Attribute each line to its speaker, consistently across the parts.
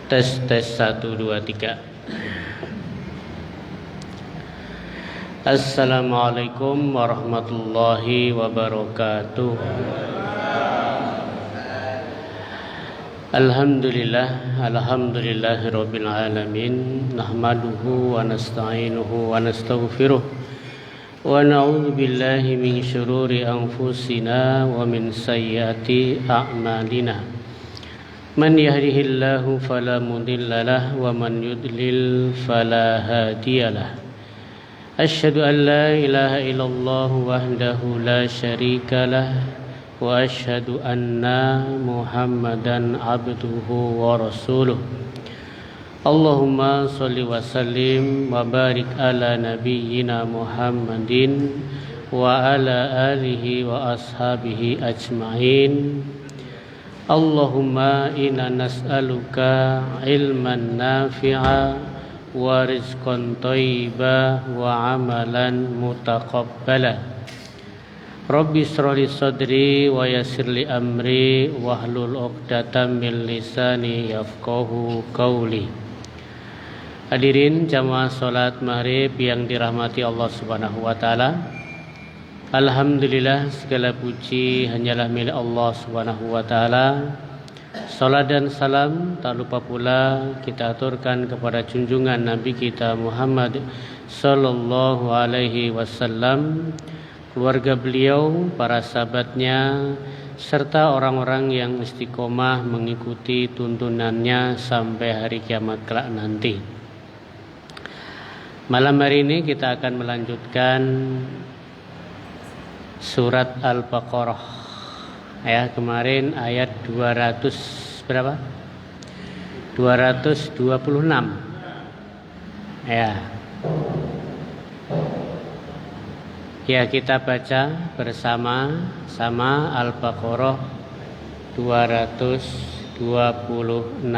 Speaker 1: Tes 1 2 3. Assalamualaikum warahmatullahi wabarakatuh. Alhamdulillahirabbil alamin. Nahmaduhu wa nasta'inuhu wa nastaghfiruh. Wa na'udzu billahi min syururi anfusina wa min sayyiati a'malina. Man yahdihillahu fala mudilla lahu wa man yudlil fala hadiyalah. Asyhadu an la ilaha illallah wahdahu la syarika lah wa asyhadu anna Muhammadan abduhu wa rasuluh. Allahumma shalli wa sallim wa barik ala nabiyyina Muhammadin wa ala alihi wa ashabihi ajma'in. Allahumma inna nas'aluka ilman nafi'a wa rizqan thayyiba wa amalan mutaqabbala. Rabbi shrah li sadri wa yassir li amri wahlul 'uqdatam min lisani yafqahu qawli. Hadirin jamaah salat maghrib yang dirahmati Allah Subhanahu wa taala. Alhamdulillah, segala puji hanyalah milik Allah Subhanahu wa taala. Salat dan salam tak lupa pula kita aturkan kepada junjungan Nabi kita Muhammad sallallahu alaihi wasallam, keluarga beliau, para sahabatnya, serta orang-orang yang istiqomah mengikuti tuntunannya sampai hari kiamat kelak nanti. Malam hari ini kita akan melanjutkan surat Al-Baqarah. Ya, kemarin ayat 200 berapa? 226. Ya. Ya, kita baca bersama-sama Al-Baqarah 226.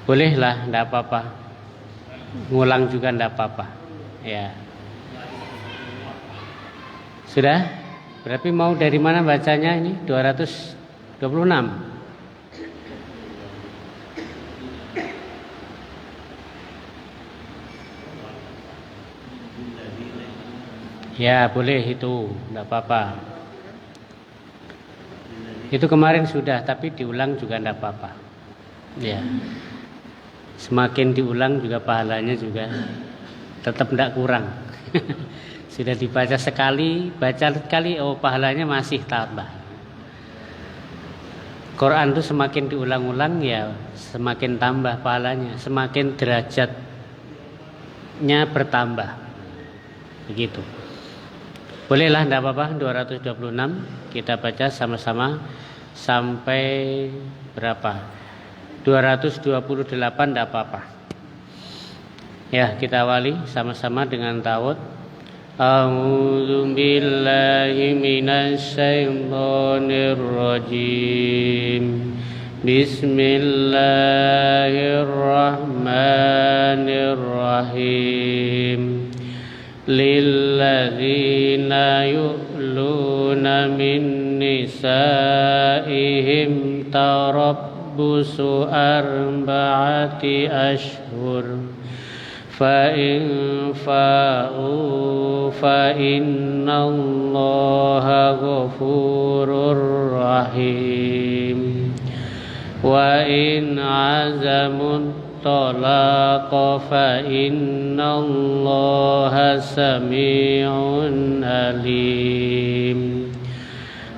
Speaker 1: Bolehlah, tidak apa-apa. Ngulang juga tidak apa-apa. Ya. Sudah? Berarti mau dari mana bacanya ini? 226. Ya, boleh itu, tidak apa-apa. Itu kemarin sudah, tapi diulang juga tidak apa-apa. Ya. Semakin diulang juga pahalanya juga tetap tidak kurang. Sudah dibaca sekali, baca sekali, oh pahalanya masih tambah. Quran itu semakin diulang-ulang ya semakin tambah pahalanya, semakin derajatnya bertambah. Begitu. Bolehlah, tidak apa-apa. 226 kita baca sama-sama sampai berapa? 228 tidak apa-apa. Ya, kita awali sama-sama dengan ta'awudz. A'udzu billahi minasy syaithanir rajim. Bismillahirrahmanirrahim. Lilladzina yu'luna min nisa'ihim tarabbusu arba'ati ashhur fa in fa'u fa innallaha ghafurur rahim wa in azamun talaqa fa innallaha sami'un alim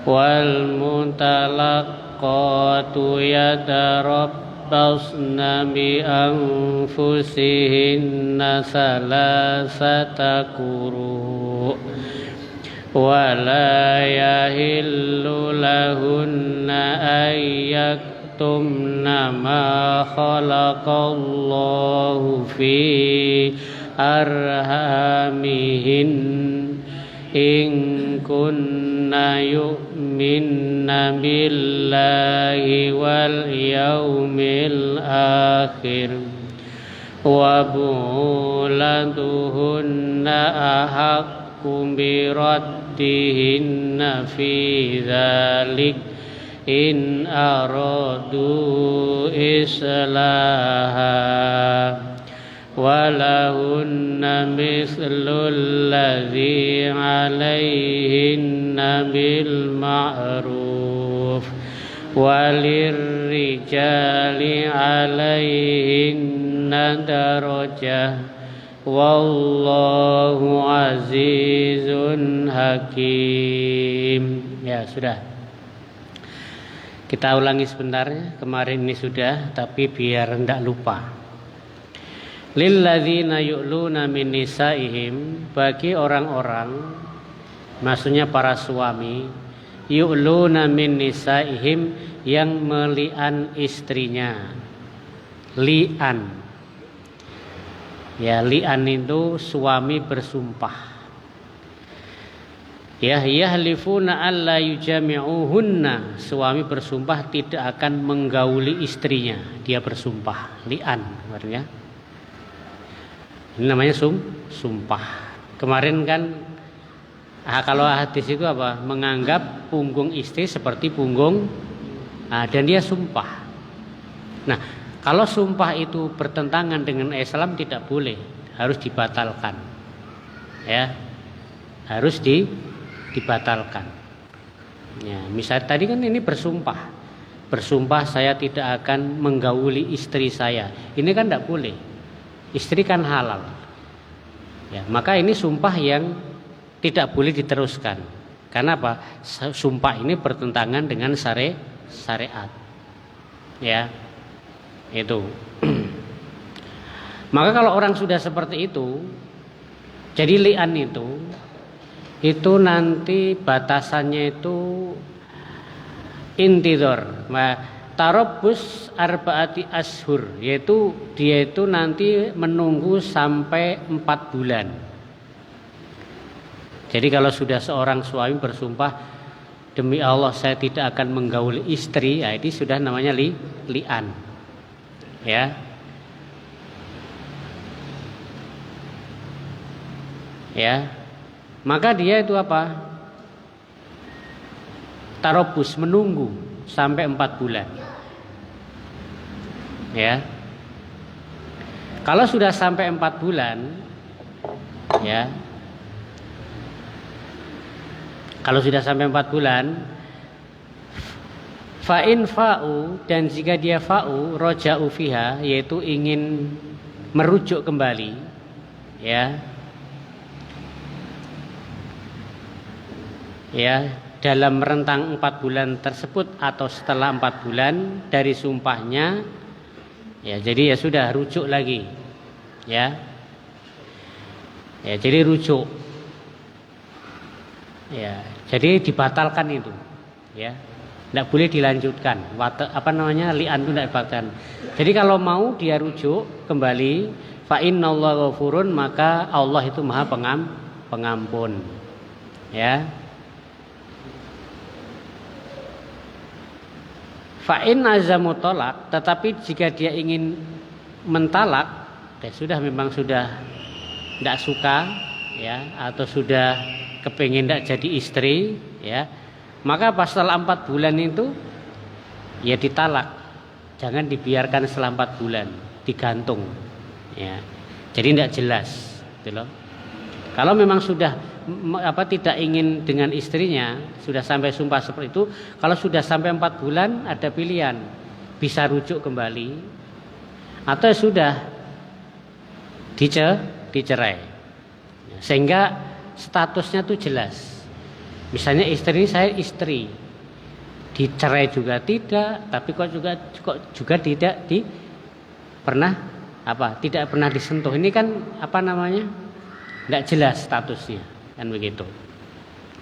Speaker 1: wal mutalaqatu yatarabbasna bi anfusihinna salasata quru wa la yahillu lahunna ayyak yaktumna ma khalaqallahu fi arhamihin in kunna yu'minna billahi wal yaumil akhir wa bulatuhunna ahaqqu bi raddihinna fi dzalik in aradu islaha walahunna mislul ladzi alaihinna bil ma'ruf walirrijali alaihinna darajah wallahu azizun hakim. Ya sudah, kita ulangi sebentar. Kemarin ini sudah, tapi biar tidak lupa. Lilladzina yu'luna min nisaihim, bagi orang-orang, maksudnya para suami, yu'luna min nisaihim, yang melian istrinya. Lian, ya, lian itu suami bersumpah. Ya, yahlifuna alla yujami'uhunna, suami bersumpah tidak akan menggauli istrinya. Dia bersumpah, lian artinya. Ini namanya sumpah. Kemarin kan kalau hadis itu apa? Menganggap punggung istri seperti punggung, dan dia sumpah. Nah, kalau sumpah itu bertentangan dengan Islam tidak boleh, harus dibatalkan. Ya, harus dibatalkan. Ya, misalnya tadi kan ini bersumpah saya tidak akan menggauli istri saya. Ini kan tidak boleh. Istri kan halal. Ya, maka ini sumpah yang tidak boleh diteruskan. Karena apa? Sumpah ini bertentangan dengan syariat. Ya, itu. Maka kalau orang sudah seperti itu, jadi li'an itu nanti batasannya itu intidor. Tarobus arba'ati ashur, yaitu dia itu nanti menunggu sampai 4 bulan. Jadi kalau sudah seorang suami bersumpah, demi Allah saya tidak akan menggauli istri, ya ini sudah namanya li'an. Ya. Ya. Maka dia itu apa? Tarobus, menunggu sampai 4 bulan. Ya. Kalau sudah sampai 4 bulan, ya. Kalau sudah sampai 4 bulan, fa'in fa'u, dan jika dia fa'u roja'u fiha, yaitu ingin merujuk kembali, ya. Ya, dalam rentang 4 bulan tersebut atau setelah 4 bulan dari sumpahnya, ya jadi ya sudah rujuk lagi, ya, ya jadi rujuk, ya jadi dibatalkan itu, ya tidak boleh dilanjutkan. Li'an itu tidak dibatalkan. Jadi kalau mau dia rujuk kembali, fa innallaha ghafurun, maka Allah itu maha pengampun, ya. Fa'in azamu tolak, tetapi jika dia ingin mentalak, ya sudah memang sudah tidak suka, ya, atau sudah kepingin tidak jadi istri, ya, maka setelah 4 bulan itu ya ditalak, jangan dibiarkan setelah 4 bulan, digantung, ya, jadi tidak jelas, gitu loh. Kalau memang sudah tidak ingin dengan istrinya, sudah sampai sumpah seperti itu, kalau sudah sampai 4 bulan ada pilihan, bisa rujuk kembali atau sudah dicerai, sehingga statusnya tuh jelas. Misalnya istri, saya istri, dicerai juga tidak, tapi kok juga tidak tidak pernah disentuh. Ini kan tidak jelas statusnya, kan begitu.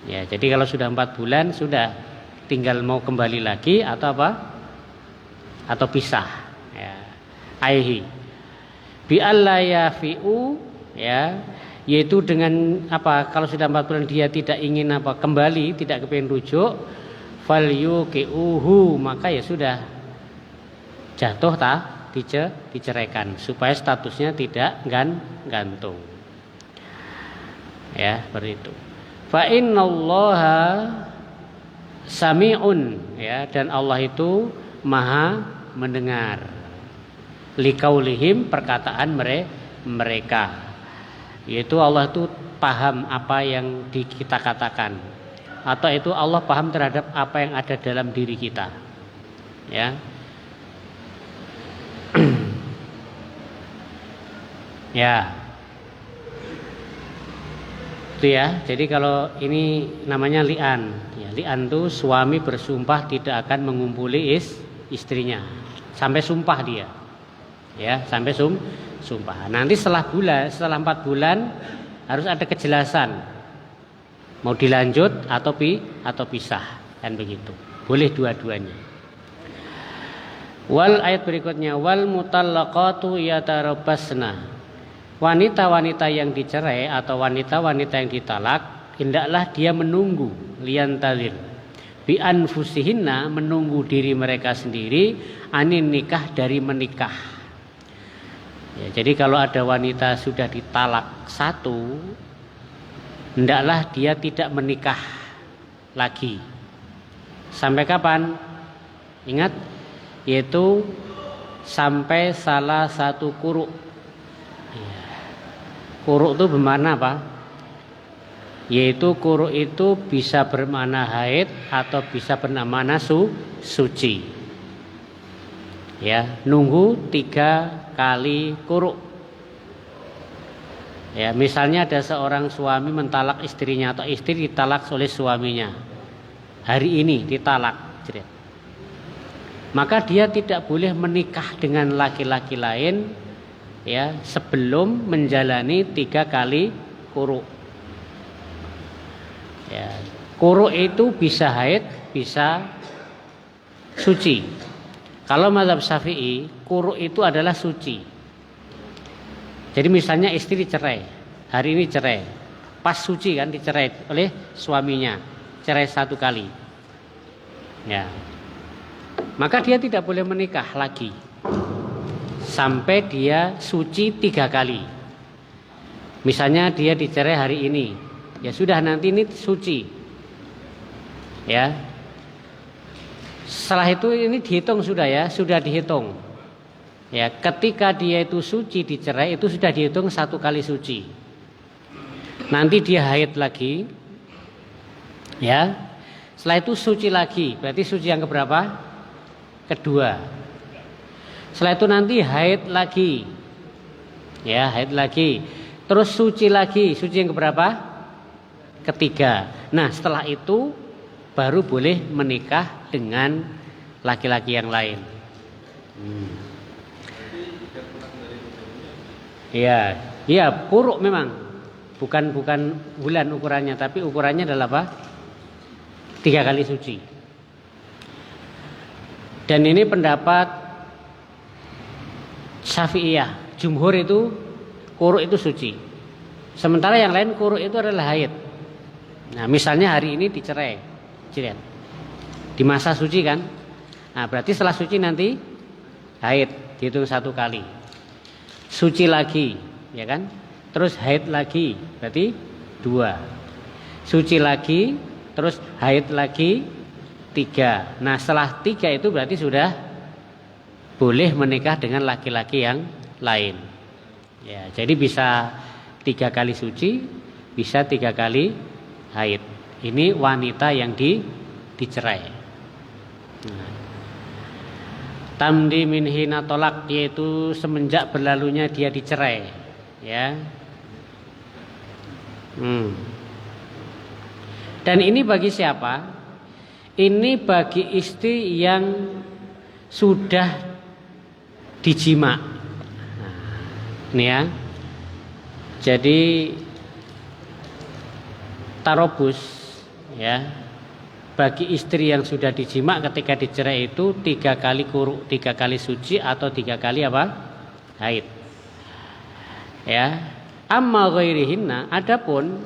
Speaker 1: Ya, jadi kalau sudah 4 bulan sudah tinggal mau kembali lagi atau atau pisah. Ya. Aihi bi alla yafi'u, ya, yaitu dengan apa, kalau sudah 4 bulan dia tidak ingin apa kembali, tidak kepingin rujuk, falyuqiuhu, maka ya sudah jatuh diceraikan supaya statusnya tidak gantung. Ya, seperti itu. Fa innallaha sami'un, ya, dan Allah itu maha mendengar liqaulihim, perkataan mereka, yaitu Allah itu paham apa yang kita katakan, atau itu Allah paham terhadap apa yang ada dalam diri kita, ya. Ya, itu ya. Jadi kalau ini namanya li'an, ya, li'an itu suami bersumpah tidak akan mengumpuli istrinya sampai sumpah dia, ya, sampai sumpah. Nanti setelah 4 bulan harus ada kejelasan mau dilanjut atau pisah, kan begitu. Boleh dua-duanya. Wal ayat berikutnya, wal mutallaqatu yatarabbasna. Wanita-wanita yang dicerai atau wanita-wanita yang ditalak, hendaklah dia menunggu, liyantalir bi anfusihinna, menunggu diri mereka sendiri, anin nikah, dari menikah. Ya, jadi kalau ada wanita sudah ditalak 1, hendaklah dia tidak menikah lagi. Sampai kapan? Ingat, yaitu sampai salah satu quru'. Quru' itu bermakna apa? Yaitu quru' itu bisa bermakna haid atau bisa bermakna suci. Ya, nunggu 3 kali quru'. Ya, misalnya ada seorang suami mentalak istrinya atau istri ditalak oleh suaminya. Hari ini ditalak, maka dia tidak boleh menikah dengan laki-laki lain, ya, sebelum menjalani 3 kali quru'. Ya, quru' itu bisa haid, bisa suci. Kalau mazhab Syafi'i, quru' itu adalah suci. Jadi misalnya istri dicerai, hari ini cerai, pas suci kan, dicerai oleh suaminya, cerai 1 kali. Ya, maka dia tidak boleh menikah lagi sampai dia suci 3 kali. Misalnya dia dicerai hari ini, ya sudah, nanti ini suci, ya. Setelah itu ini dihitung sudah, ya, sudah dihitung. Ya, ketika dia itu suci dicerai itu sudah dihitung 1 kali suci. Nanti dia haid lagi, ya. Setelah itu suci lagi, berarti suci yang keberapa? Kedua. Setelah itu nanti haid lagi, ya, haid lagi, terus suci lagi, suci yang keberapa? Ketiga. Nah, setelah itu baru boleh menikah dengan laki-laki yang lain. Iya, iya, quru' memang bukan bulan ukurannya, tapi ukurannya adalah apa? 3 kali suci. Dan ini pendapat Syafi'iyah, jumhur itu quru' itu suci. Sementara yang lain quru' itu adalah haid. Nah, misalnya hari ini dicerai, di masa suci kan? Nah, berarti setelah suci nanti haid, dihitung 1 kali. Suci lagi, ya kan? Terus haid lagi, berarti 2. Suci lagi, terus haid lagi 3. Nah, setelah 3 itu berarti sudah boleh menikah dengan laki-laki yang lain. Ya, jadi bisa 3 kali suci, bisa 3 kali haid. Ini wanita yang dicerai. Tamdi min hina tolak, yaitu semenjak berlalunya dia dicerai, ya. Dan ini bagi siapa? Ini bagi istri yang sudah dijima. Ini ya. Jadi tarobus, ya, bagi istri yang sudah dijima ketika dicerai itu 3 kali quru', 3 kali suci atau 3 kali apa? Haid. Ya. Amma ghairihinna, adapun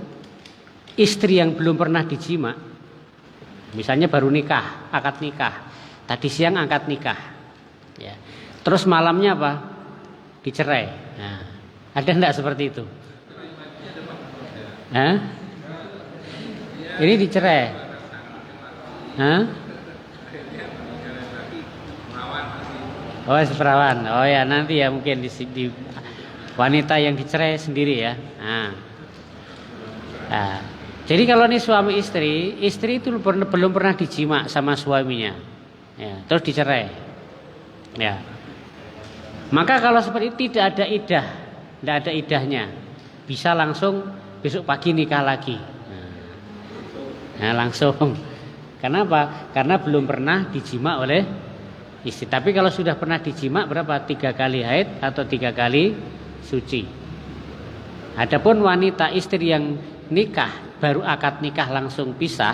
Speaker 1: istri yang belum pernah dijima, misalnya baru nikah, akad nikah, tadi siang akad nikah, ya. Terus malamnya apa? Dicerai. Nah, ada enggak seperti itu? Hah? Ini dicerai. Hah? Oh, seperawan. Oh ya, nanti ya mungkin di wanita yang dicerai sendiri ya. Nah, jadi kalau ini suami istri itu belum pernah dijima sama suaminya, ya, terus dicerai, ya. Maka kalau seperti itu tidak ada idahnya, bisa langsung besok pagi nikah lagi. Nah, langsung. Kenapa? Karena belum pernah dijima oleh istri. Tapi kalau sudah pernah dijima berapa? 3 kali haid atau 3 kali suci. Adapun wanita istri yang nikah, baru akad nikah langsung pisah,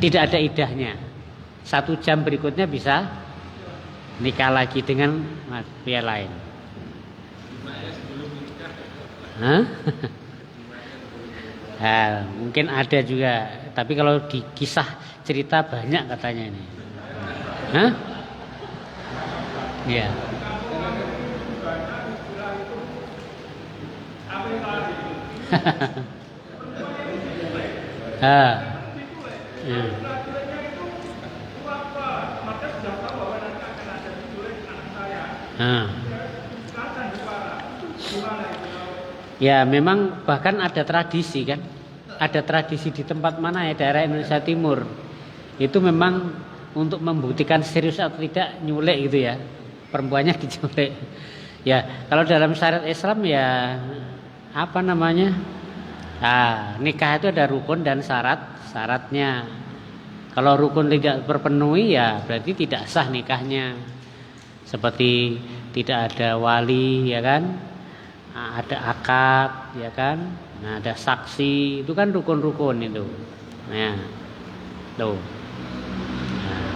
Speaker 1: tidak ada idahnya. 1 jam berikutnya bisa nikah lagi dengan pria lain. Mungkin ada juga, tapi kalau di kisah cerita banyak katanya ini. Iya. Ya memang bahkan ada tradisi kan, ada tradisi di tempat mana ya, daerah Indonesia Timur itu memang untuk membuktikan serius atau tidak nyulik gitu ya, perempuannya diculik. Ya kalau dalam syariat Islam ya apa namanya, nikah itu ada rukun dan syaratnya. Kalau rukun tidak terpenuhi ya berarti tidak sah nikahnya. Seperti tidak ada wali ya kan, ada akad ya kan, nah, ada saksi, itu kan rukun-rukun itu. Nah, tuh. Nah.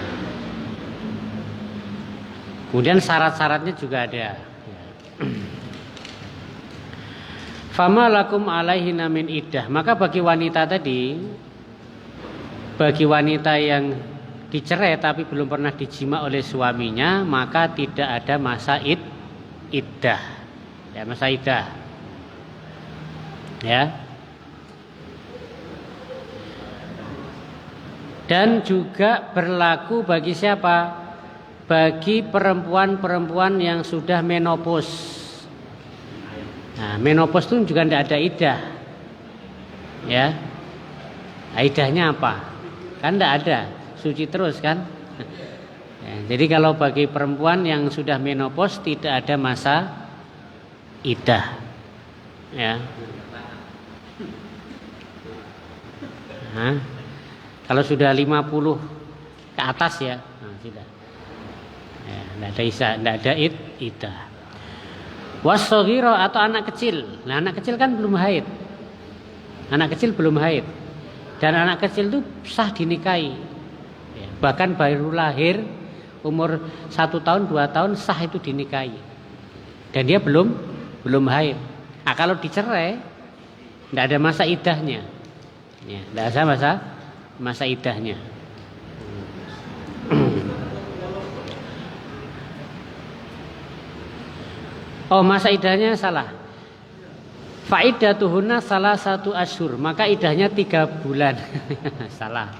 Speaker 1: Kemudian syarat-syaratnya juga ada. Fama lakum alaihina min iddah. Maka bagi wanita tadi, bagi wanita yang dicerai tapi belum pernah dijima oleh suaminya, maka tidak ada masa iddah. Ya, masa iddah. Ya. Dan juga berlaku bagi siapa? Bagi perempuan-perempuan yang sudah menopause. Nah, menopause itu juga tidak ada iddah. Ya. Nah, iddahnya apa? Kan tidak ada, suci terus kan? Ya, jadi kalau bagi perempuan yang sudah menopause tidak ada masa iddah. Ya. Nah, kalau sudah 50 ke atas ya, nah, sudah. Ya, tidak ada iddah. Wassaghira atau anak kecil. Nah, anak kecil kan belum haid. Anak kecil belum haid. Dan anak kecil itu sah dinikahi. Ya, bahkan baru lahir umur 1 tahun 2 tahun sah itu dinikahi. Dan dia belum haid. Nah, kalau dicerai tidak ada masa iddahnya. Ya, tidak ada masa iddahnya. Oh, masa iddahnya salah. Faidatuhunna salah 1 asyhur, maka iddahnya 3 bulan. Salah.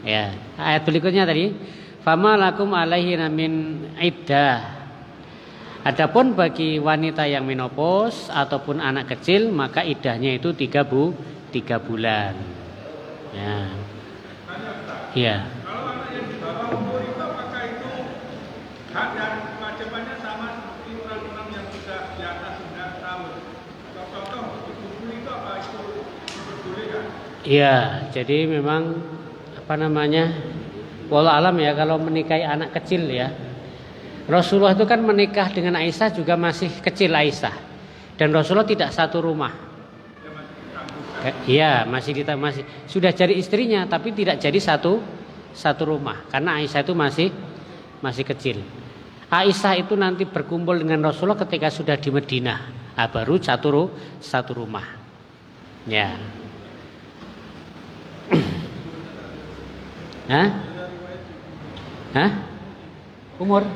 Speaker 1: Ya, ayat berikutnya tadi, fama lakum alaihinna min iddah. Adapun bagi wanita yang menopause ataupun anak kecil, maka iddahnya itu 3 bulan. Ya. Iya.
Speaker 2: Kalau anak yang di bawah umur itu apakah itu hak dan kewajibannya sama seperti orang-orang yang sudah di atas 9 tahun? Contoh ibu itu apa itu diperbolehkan?
Speaker 1: Iya, jadi memang apa namanya? Wallahu alam ya, kalau menikahi anak kecil ya. Rasulullah itu kan menikah dengan Aisyah juga masih kecil Aisyah. Dan Rasulullah tidak satu rumah. Iya, masih sudah jadi istrinya tapi tidak jadi satu rumah karena Aisyah itu masih kecil. Aisyah itu nanti berkumpul dengan Rasulullah ketika sudah di Madinah. Baru satu rumah. Ya. Hah? Umur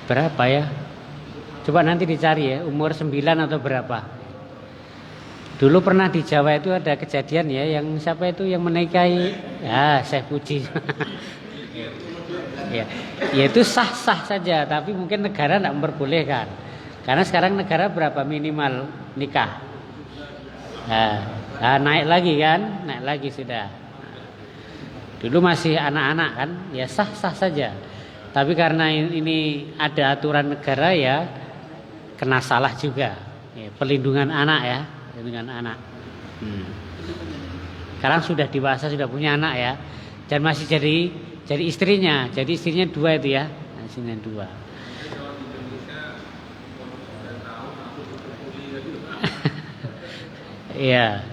Speaker 1: berapa ya? Coba nanti dicari ya, umur 9 atau berapa. Dulu pernah di Jawa itu ada kejadian ya, yang siapa itu yang menikahi Syekh Puji. Ya itu sah-sah saja, tapi mungkin negara tidak memperbolehkan. Karena sekarang negara berapa minimal nikah? Naik lagi kan? Naik lagi sudah. Dulu masih anak-anak kan, ya sah-sah saja. Tapi karena ini ada aturan negara ya kena salah juga. Ya, perlindungan anak ya, perlindungan anak. Sekarang sudah dewasa, sudah punya anak ya, dan masih jadi istrinya. Jadi istrinya 2 itu ya, istrinya 2. Iya.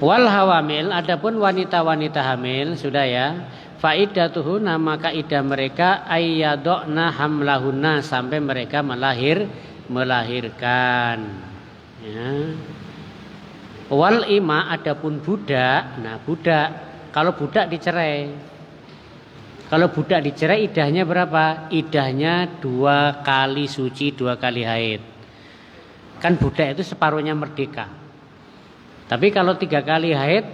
Speaker 1: Wal hawamil, adapun wanita-wanita hamil sudah ya. Faidatuhunna, maka idah mereka ayyadna hamlahunna, sampai mereka melahirkan. Ya. Wal ima, adapun budak. Nah, budak, kalau budak dicerai. Kalau budak dicerai idahnya berapa? Idahnya 2 kali suci, 2 kali haid. Kan budak itu separuhnya merdeka. Tapi kalau 3 kali haid,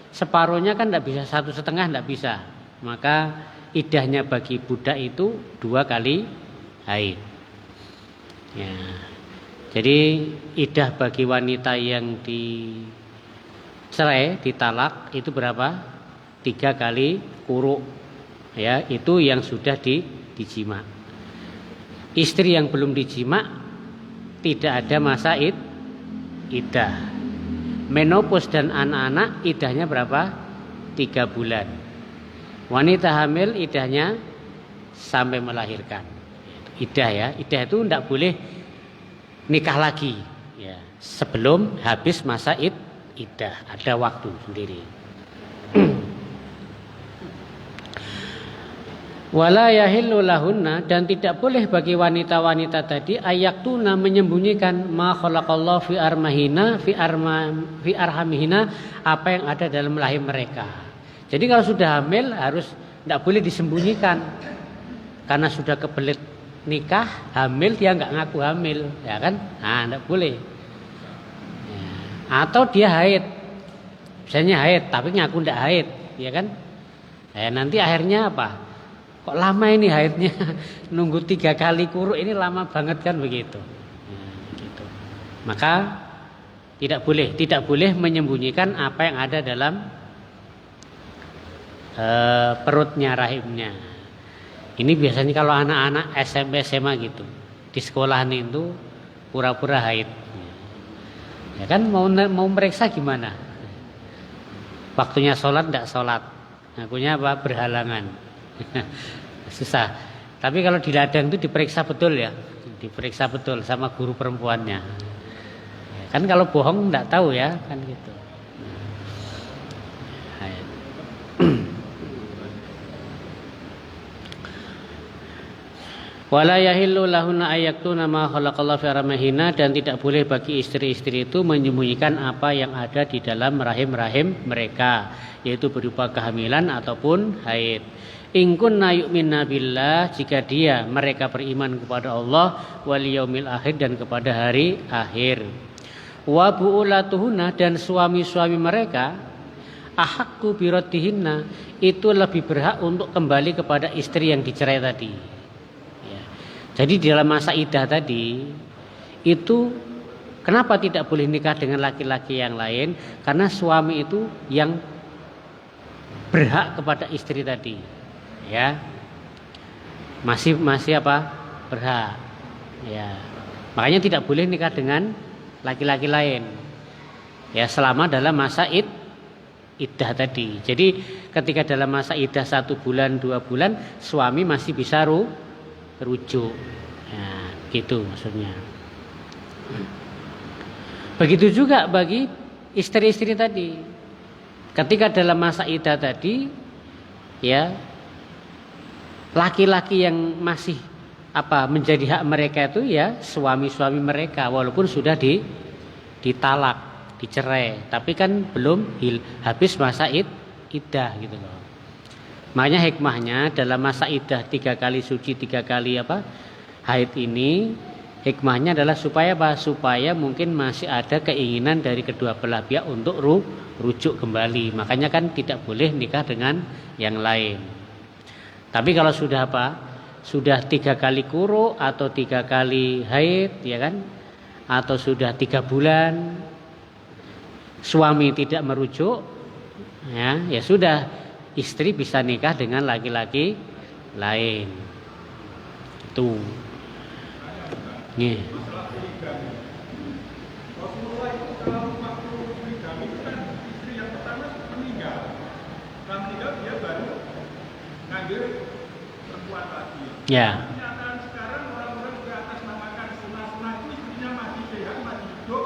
Speaker 1: separuhnya kan tidak bisa, 1,5 tidak bisa. Maka idahnya bagi budak itu 2 kali haid. Ya. Jadi idah bagi wanita yang dicerai, ditalak itu berapa? 3 kali quru. Ya, itu yang sudah dijima. Istri yang belum dijima tidak ada masa idah. Menopause dan anak-anak idahnya berapa? 3 bulan. Wanita hamil idahnya sampai melahirkan. Idah ya, idah itu tidak boleh nikah lagi ya, sebelum habis masa idah, ada waktu sendiri. Wala yahillu lahunna, dan tidak boleh bagi wanita-wanita tadi ayaktuna, menyembunyikan ma khalaqallahu fi arhamihina, apa yang ada dalam rahim mereka. Jadi kalau sudah hamil harus tidak boleh disembunyikan. Karena sudah kebelet nikah, hamil dia nggak ngaku hamil, ya kan? Nah, tidak boleh. Ya. Atau dia haid. Misalnya haid tapi ngaku tidak haid, ya kan? Nanti akhirnya apa? Kok lama ini haidnya, nunggu 3 kali quru ini lama banget kan begitu. Ya, gitu. Maka tidak boleh menyembunyikan apa yang ada dalam perutnya, rahimnya. Ini biasanya kalau anak-anak SMP SMA gitu, di sekolahan itu pura-pura haid. Ya kan mau meriksa gimana? Waktunya sholat tidak sholat, ngakunya apa? Berhalangan. Susah. Tapi kalau di ladang itu diperiksa betul ya, diperiksa betul sama guru perempuannya. Kan kalau bohong enggak tahu ya, kan gitu. Wala yahillu lahunna ayaktuna ma khalaqallahu fi arhamihina, dan tidak boleh bagi istri-istri itu menyembunyikan apa yang ada di dalam rahim-rahim mereka, yaitu berupa kehamilan ataupun haid. In kunna yu'minna billah, jika mereka beriman kepada Allah, wal yaumil akhir, dan kepada hari akhir. Wa bu'ulatuhunna, dan suami-suami mereka ahaqqu biraddihinna, itu lebih berhak untuk kembali kepada istri yang dicerai tadi. Ya. Jadi di dalam masa iddah tadi itu kenapa tidak boleh nikah dengan laki-laki yang lain? Karena suami itu yang berhak kepada istri tadi. Ya, masih apa, berhak. Ya, makanya tidak boleh nikah dengan laki-laki lain. Ya, selama dalam masa iddah tadi. Jadi ketika dalam masa iddah 1 bulan 2 bulan, suami masih bisa rujuk. Ya, gitu maksudnya. Begitu juga bagi istri-istri tadi. ketika dalam masa iddah tadi, ya, laki-laki yang masih menjadi hak mereka itu ya suami-suami mereka, walaupun sudah ditalak, dicerai, tapi kan belum habis masa iddah gitu loh. Makanya hikmahnya dalam masa iddah 3 kali suci, 3 kali haid ini, hikmahnya adalah supaya supaya mungkin masih ada keinginan dari kedua belah pihak untuk rujuk kembali. Makanya kan tidak boleh nikah dengan yang lain. Tapi kalau sudah sudah 3 kali kuru atau 3 kali haid, ya kan, atau sudah 3 bulan suami tidak merujuk, ya sudah, istri bisa nikah dengan laki-laki lain. Tuh. Nih.
Speaker 2: Rasulullah itu kalau waktu poligami itu kan istri yang pertama meninggal. Setelah meninggal dia baru ngambil perempuan lagi.
Speaker 1: Ya.
Speaker 2: Kenyataan sekarang orang-orang juga atasnamakan sunah-sunah itu istrinya masih sehat, masih hidup.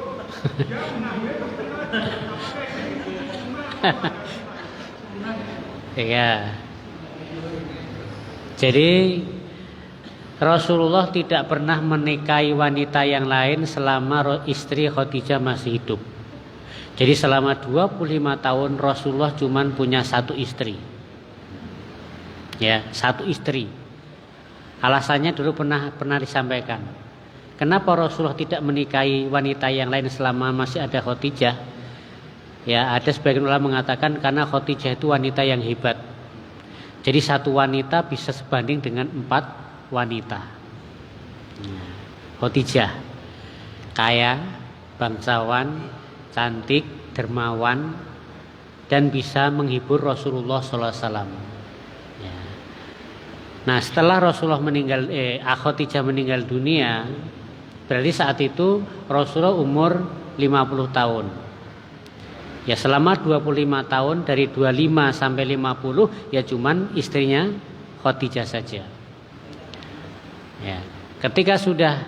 Speaker 2: Dia mengambil perempuan lagi. Apakah ini sunah?
Speaker 1: Iya. Jadi Rasulullah tidak pernah menikahi wanita yang lain selama istri Khadijah masih hidup. Jadi selama 25 tahun Rasulullah cuma punya 1 istri. Ya, 1 istri. Alasannya dulu pernah disampaikan. Kenapa Rasulullah tidak menikahi wanita yang lain selama masih ada Khadijah? Ya, ada sebagian ulama mengatakan karena Khadijah itu wanita yang hebat. Jadi 1 wanita bisa sebanding dengan 4 wanita. Khadijah kaya, bangsawan, cantik, dermawan, dan bisa menghibur Rasulullah SAW. Ya. Nah, setelah Rasulullah Khadijah meninggal dunia, berarti saat itu Rasulullah umur 50 tahun. Ya, selama 25 tahun dari 25 sampai 50 ya cuman istrinya Khadijah saja. Ya, ketika sudah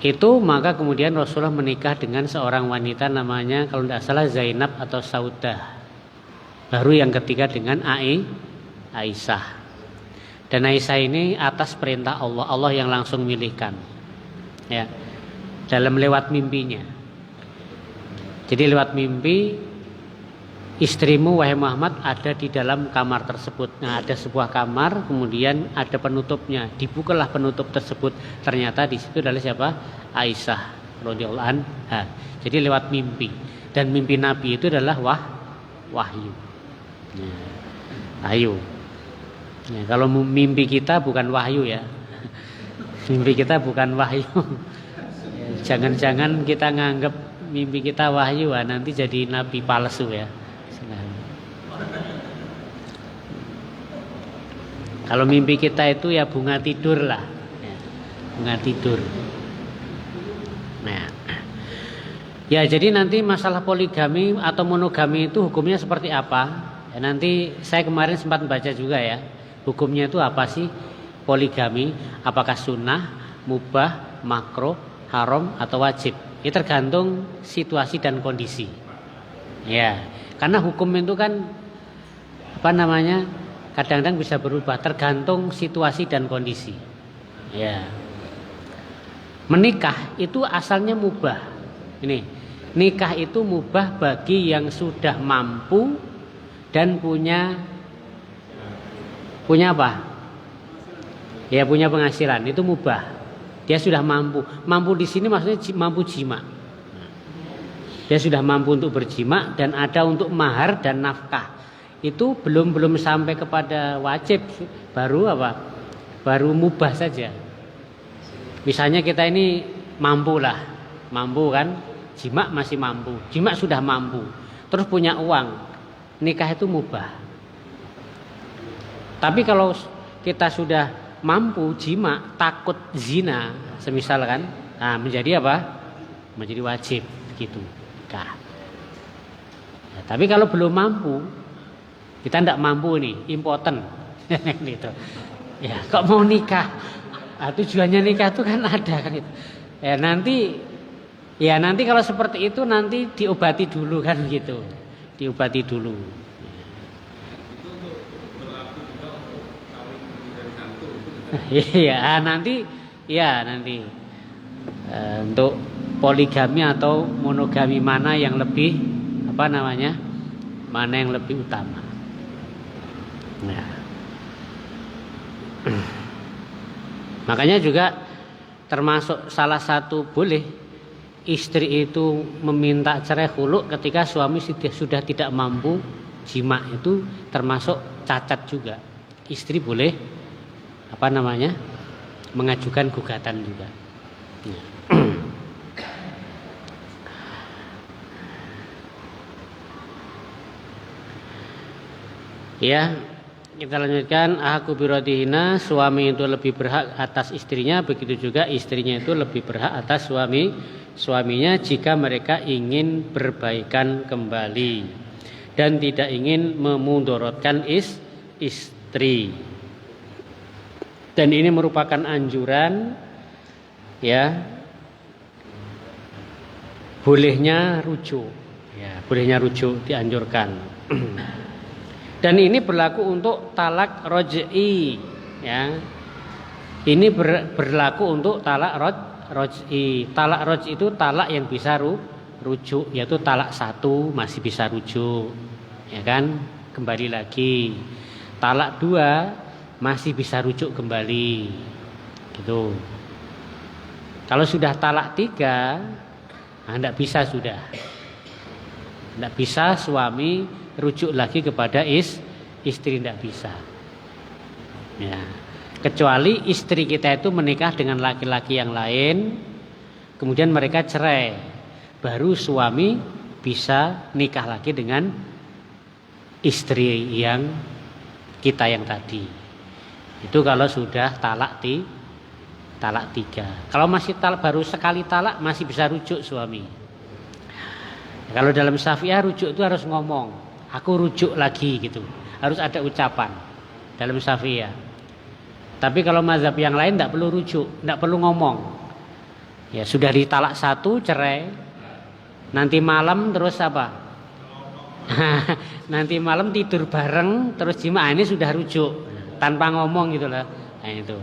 Speaker 1: itu maka kemudian Rasulullah menikah dengan seorang wanita namanya kalau tidak salah Zainab atau Saudah. Baru yang ketiga dengan Aisyah. Dan Aisyah ini atas perintah Allah, Allah yang langsung milihkan. Ya. Dalam lewat mimpinya. Jadi lewat mimpi, istrimu wahai Muhammad ada di dalam kamar tersebut. Nah, ada sebuah kamar, kemudian ada penutupnya. Dibukalah penutup tersebut. Ternyata di situ adalah siapa? Aisyah radhiyallahu anha. Jadi lewat mimpi. Dan mimpi Nabi itu adalah wahyu. Wahyu. Ya, kalau mimpi kita bukan wahyu ya. Mimpi kita bukan wahyu. Jangan-jangan kita nganggap mimpi kita wahyu, nanti jadi nabi palsu ya. Kalau mimpi kita itu ya bunga tidur lah, bunga tidur. Nah, ya jadi nanti masalah poligami atau monogami itu hukumnya seperti apa? Ya, nanti saya kemarin sempat baca juga ya, hukumnya itu apa sih poligami? Apakah sunnah, mubah, makruh, haram atau wajib? Ini tergantung situasi dan kondisi. Ya, karena hukum itu kan kadang-kadang bisa berubah tergantung situasi dan kondisi. Ya. Menikah itu asalnya mubah. Ini, nikah itu mubah bagi yang sudah mampu dan punya apa? Ya, punya penghasilan, itu mubah. Dia sudah mampu. Mampu di sini maksudnya mampu jima. Dia sudah mampu untuk berjima dan ada untuk mahar dan nafkah. Itu belum sampai kepada wajib, baru apa? Baru mubah saja. Misalnya kita ini mampu kan? Jima masih mampu. Jima sudah mampu. Terus punya uang. Nikah itu mubah. Tapi kalau kita sudah mampu jima, takut zina, semisal kan, nah menjadi apa? Menjadi wajib gitu. Nikah. Ya, tapi kalau belum mampu, kita tidak mampu nih, impoten, gitu. Ya, kok mau nikah? Nah, tujuannya nikah itu kan ada kan itu. Ya nanti kalau seperti itu nanti diobati dulu kan gitu. diobati dulu.
Speaker 2: Itu untuk berlaku juga untuk kawin lebih dari satu.
Speaker 1: Iya, nanti untuk poligami atau monogami mana yang lebih mana yang lebih utama. Nah. Makanya juga termasuk salah satu boleh istri itu meminta cerai khulu ketika suami sudah tidak mampu jima, itu termasuk cacat juga. Istri boleh mengajukan gugatan juga. Ya, kita lanjutkan. Aku birodihina, suami itu lebih berhak atas istrinya, begitu juga istrinya itu lebih berhak atas suaminya jika mereka ingin berbaikan kembali dan tidak ingin memudorotkan istri. Dan ini merupakan anjuran, ya, bolehnya rujuk, dianjurkan. Dan ini berlaku untuk talak roj'i, ya. Ini berlaku untuk talak roj'i. Talak roj'i itu talak yang bisa rujuk, yaitu talak 1 masih bisa rujuk, ya kan, kembali lagi. Talak 2 masih bisa rujuk kembali, gitu. Kalau sudah talak 3, tidak bisa sudah. Tidak bisa suami rujuk lagi kepada istri, tidak bisa. Ya. Kecuali istri kita itu menikah dengan laki-laki yang lain, kemudian mereka cerai, baru suami bisa nikah lagi dengan istri yang kita yang tadi. Itu kalau sudah talak 3. Kalau masih baru sekali talak masih bisa rujuk suami. Kalau dalam Syafi'iyah rujuk itu harus ngomong, aku rujuk lagi gitu. Harus ada ucapan dalam Syafi'iyah. Tapi kalau mazhab yang lain tidak perlu rujuk, tidak perlu ngomong. Ya sudah ditalak 1 cerai. Nanti malam terus apa? Nanti malam tidur bareng terus jima, ini sudah rujuk tanpa ngomong gitu lah. Nah itu.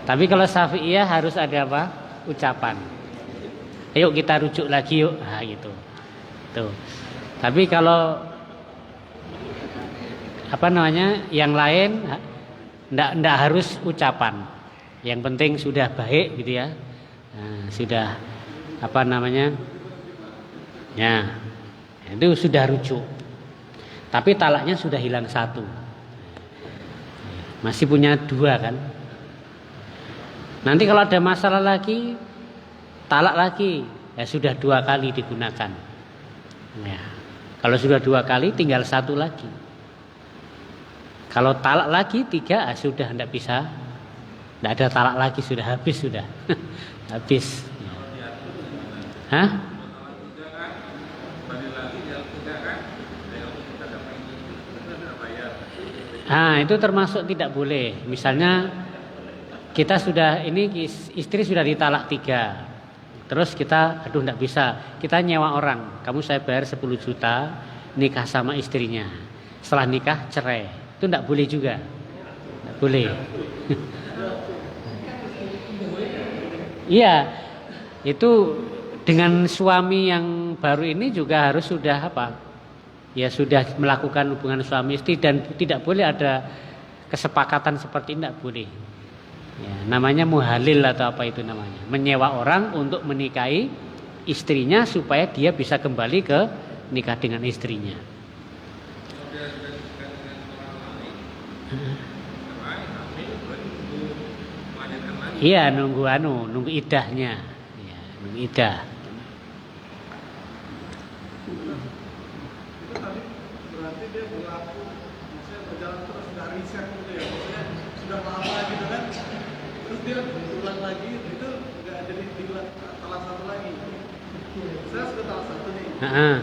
Speaker 1: Tapi kalau Syafi'iyah harus ada apa? Ucapan. Ayo kita rujuk lagi yuk. Nah gitu. Tuh. Tapi kalau yang lain ndak harus ucapan. Yang penting sudah baik gitu ya. Nah, sudah ya. Itu sudah rujuk. Tapi talaknya sudah hilang 1. Masih punya 2 kan. Nanti kalau ada masalah lagi, talak lagi, ya sudah 2 kali digunakan. Ya. Kalau sudah 2 kali tinggal 1 lagi. Kalau talak lagi 3, sudah tidak bisa. Tidak ada talak lagi, sudah habis sudah. Habis. Hah? Itu termasuk tidak boleh. Misalnya kita sudah istri sudah ditalak 3. Terus kita tidak bisa. Kita nyewa orang. Kamu saya bayar 10 juta nikah sama istrinya. Setelah nikah cerai. Itu tidak boleh juga. Tidak boleh. Iya. Itu dengan suami yang baru ini juga harus sudah ya sudah melakukan hubungan suami istri, dan tidak boleh ada kesepakatan seperti ini, tidak boleh. Ya, namanya muhalil atau apa itu namanya, menyewa orang untuk menikahi istrinya supaya dia bisa kembali ke nikah dengan istrinya. Iya, nunggu idahnya. Ya, nunggu idah.
Speaker 2: Berarti dia berlaku, maksudnya berjalan terus, nggak riset gitu ya, maksudnya sudah lama gitu kan, terus dia ulang lagi, itu nggak jadi diulang talak 1 lagi. Saya sudah talak 1 nih, 7.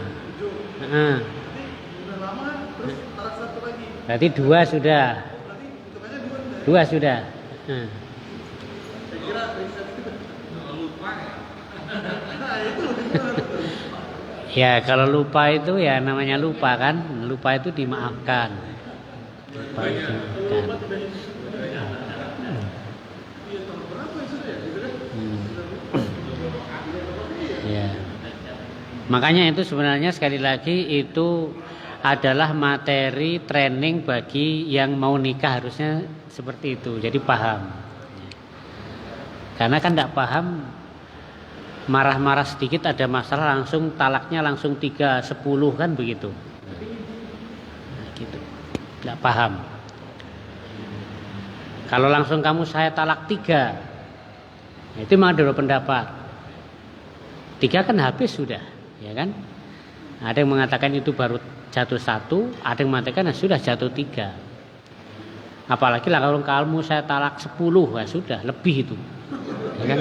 Speaker 2: Berarti udah lama terus talak 1 lagi.
Speaker 1: Berarti 2 sudah.
Speaker 2: Berarti hitungannya 2
Speaker 1: 2 sudah.
Speaker 2: Saya kira riset itu lupa ya. Nah itu.
Speaker 1: Ya kalau lupa itu ya namanya lupa kan. Lupa itu dimaafkan. Lupa itu dimaafkan. Ya. Makanya itu sebenarnya sekali lagi itu adalah materi training bagi yang mau nikah, harusnya seperti itu. Jadi paham. Karena kan tidak paham, marah-marah sedikit ada masalah langsung talaknya langsung 3, 10 kan begitu. Nah, gitu. Tidak paham. Kalau langsung kamu saya talak 3, nah, itu memang ada pendapat. 3 kan habis sudah, ya kan? Ada yang mengatakan itu baru jatuh 1, ada yang mengatakan sudah jatuh 3. Apalagi lah kalau kamu saya talak 10, ya sudah lebih itu, ya kan?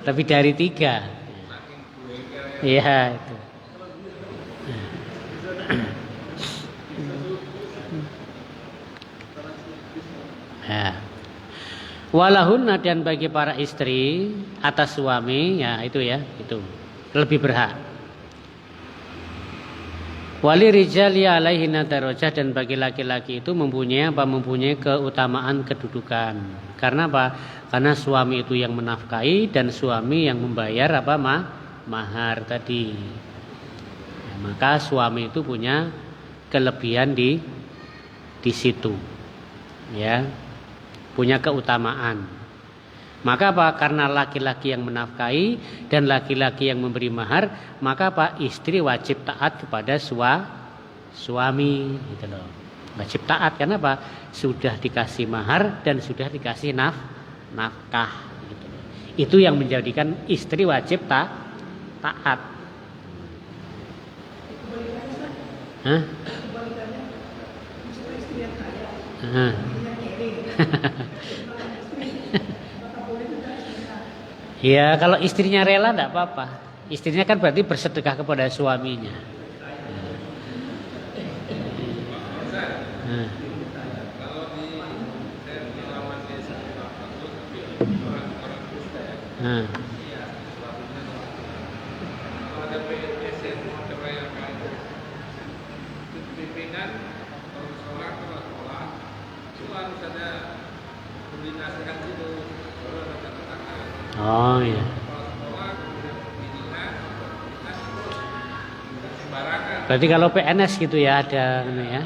Speaker 1: lebih dari 3. Iya itu. Ya. Walahunna, dan bagi para istri atas suami, ya itu ya, itu lebih berhak. Wali rijali alaihinna darajah, dan bagi laki-laki itu mempunyai keutamaan kedudukan. Karena apa? Karena suami itu yang menafkahi dan suami yang membayar mahar tadi. Ya, maka suami itu punya kelebihan di situ. Ya. Punya keutamaan. Maka apa? Karena laki-laki yang menafkahi dan laki-laki yang memberi mahar, maka apa? Istri wajib taat kepada suami, gitu loh. Wajib taat karena apa? Sudah dikasih mahar dan sudah dikasih nafkah, gitu loh. Itu yang menjadikan istri wajib taat. Hah? Ya kalau istrinya rela tidak apa-apa. Istrinya kan berarti bersedekah kepada suaminya. Oh ya. Berarti kalau PNS gitu ya ada ya.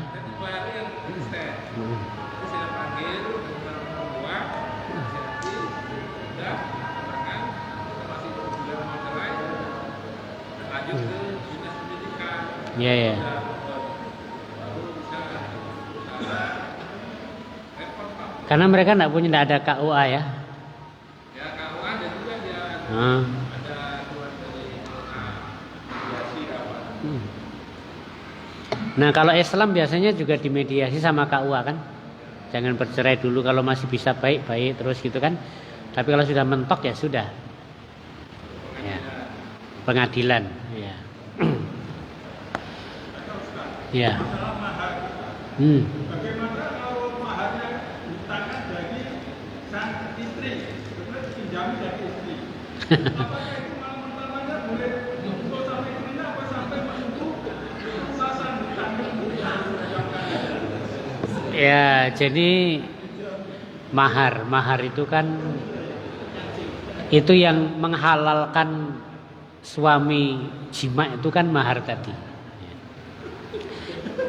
Speaker 1: Iya ya. Karena mereka tidak ada KUA ya. Nah kalau Islam biasanya juga dimediasi sama KUA kan. Jangan bercerai dulu, kalau masih bisa baik-baik terus gitu kan. Tapi kalau sudah mentok ya sudah. Ya. Pengadilan ya. Ya.
Speaker 2: Bagaimana kalau maharnya ditangan dari sang istri, sebenarnya pinjami dari istri. Apakah itu malam pertamanya boleh menunggu sampai istrinya apa sampai menunggu lunasan hutangnya?
Speaker 1: Ya, jadi mahar itu kan itu yang menghalalkan suami jima itu kan mahar tadi.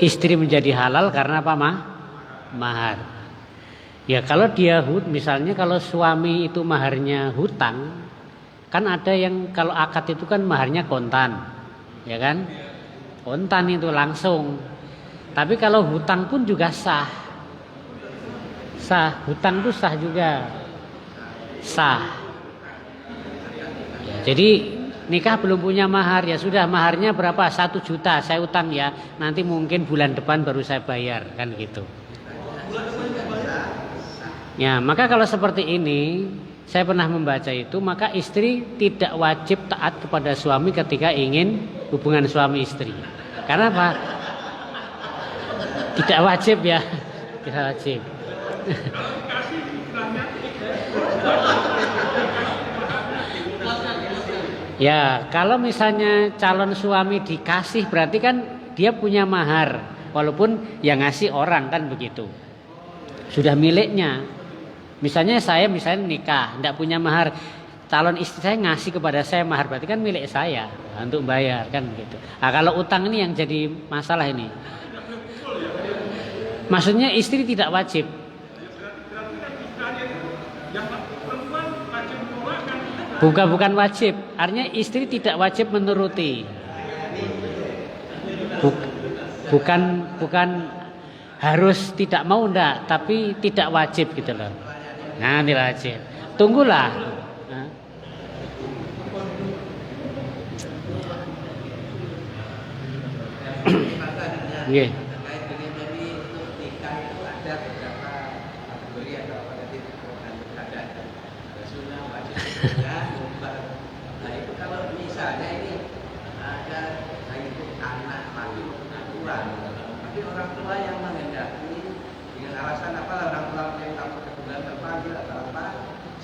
Speaker 1: Istri menjadi halal karena apa mahar. Ya kalau dia misalnya kalau suami itu maharnya hutang, kan ada yang kalau akad itu kan maharnya kontan, ya kan? Kontan itu langsung. Tapi kalau hutang pun juga sah, hutang itu sah juga, sah. Ya, jadi nikah belum punya mahar, ya sudah maharnya berapa? 1 juta saya utang ya, nanti mungkin bulan depan baru saya bayar, kan gitu. Ya maka kalau seperti ini, saya pernah membaca itu, maka istri tidak wajib taat kepada suami ketika ingin hubungan suami istri. Karena apa? Tidak wajib ya, tidak wajib. Ya, kalau misalnya calon suami dikasih berarti kan dia punya mahar, walaupun yang ngasih orang kan begitu. Sudah miliknya. Misalnya saya nikah, tidak punya mahar, calon istri saya ngasih kepada saya mahar, berarti kan milik saya untuk bayar kan begitu. Nah, kalau utang ini yang jadi masalah ini. Maksudnya istri tidak wajib. Bukan wajib, artinya istri tidak wajib menuruti. Bukan harus tidak mau ndak, tapi tidak wajib gitu loh. Nah, tidak wajib. Tunggulah. Nah. Yeah.
Speaker 3: Nah itu kalau misalnya ini ada itu anak laki aturan, tapi orang tua yang menghendaki dengan alasan apa orang tua yang takut kemudian terpanggil atau apa,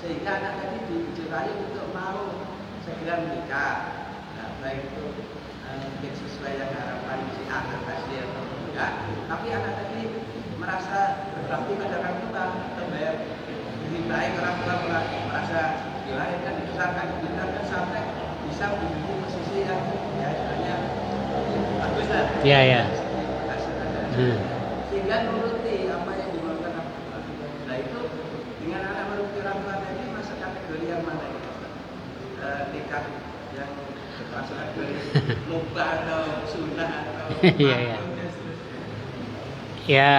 Speaker 3: sehingga anak tadi dicerai untuk mau segera menikah. Nah baik itu mungkin sesuai yang harapan si anak tadi atau enggak, tapi anak tadi merasa berbakti pada orang tua, terbayar lebih baik orang tua merasa dilahirkan, dibesarkan, dibesarkan sampai bisa menjadi posisi yang ya istilahnya bagus lah.
Speaker 1: Iya, ya.
Speaker 3: Sehingga nuruti apa yang dimaukan orang tua. Nah itu dengan anak menuruti orang tua tadi masuk kategori yang mana itu? Nikah yang masuk kategori mubah atau sunnah atau
Speaker 1: Iya, ya. Ya.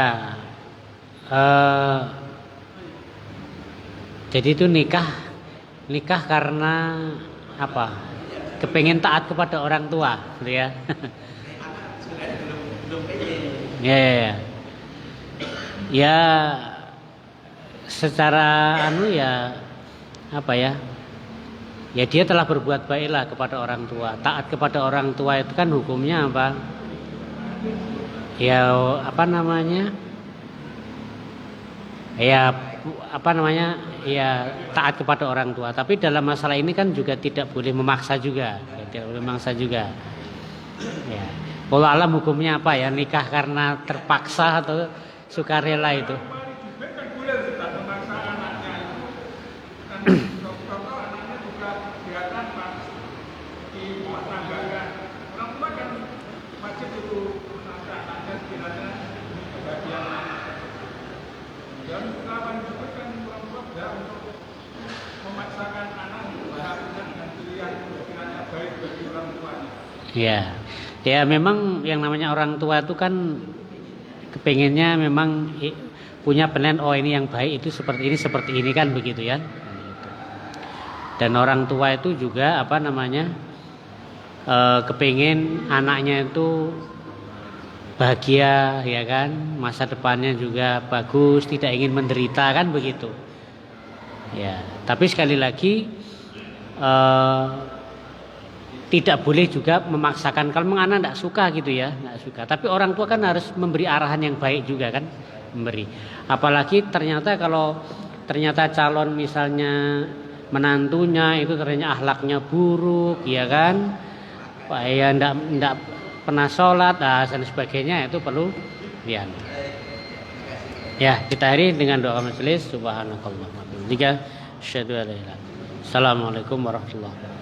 Speaker 1: Jadi itu nikah karena apa? Kepengen taat kepada orang tua, gitu ya. Ya. Ya, secara ya apa ya? Ya dia telah berbuat baiklah kepada orang tua. Taat kepada orang tua itu kan hukumnya apa? Ya apa namanya? Ya taat kepada orang tua. Tapi dalam masalah ini kan juga tidak boleh memaksa juga, ya. Kalau alam hukumnya apa ya, nikah karena terpaksa atau sukarela itu. Ya memang yang namanya orang tua itu kan kepengennya memang punya penilaian, oh ini yang baik itu seperti ini kan begitu ya. Dan orang tua itu juga kepengen anaknya itu bahagia ya kan, masa depannya juga bagus, tidak ingin menderita kan begitu. Ya, tapi sekali lagi tidak boleh juga memaksakan. Kalau memang anak tidak suka gitu ya, tidak suka. Tapi orang tua kan harus memberi arahan yang baik juga kan, memberi. Apalagi kalau ternyata calon misalnya menantunya itu ternyata akhlaknya buruk, ya kan, ya tidak pernah sholat dan sebagainya, itu perlu lihat. Ya, kita akhiri dengan doa majelis. Subhanakallah. Tiga. Asyhadu an la ilaha illallah. Assalamualaikum warahmatullahi wabarakatuh.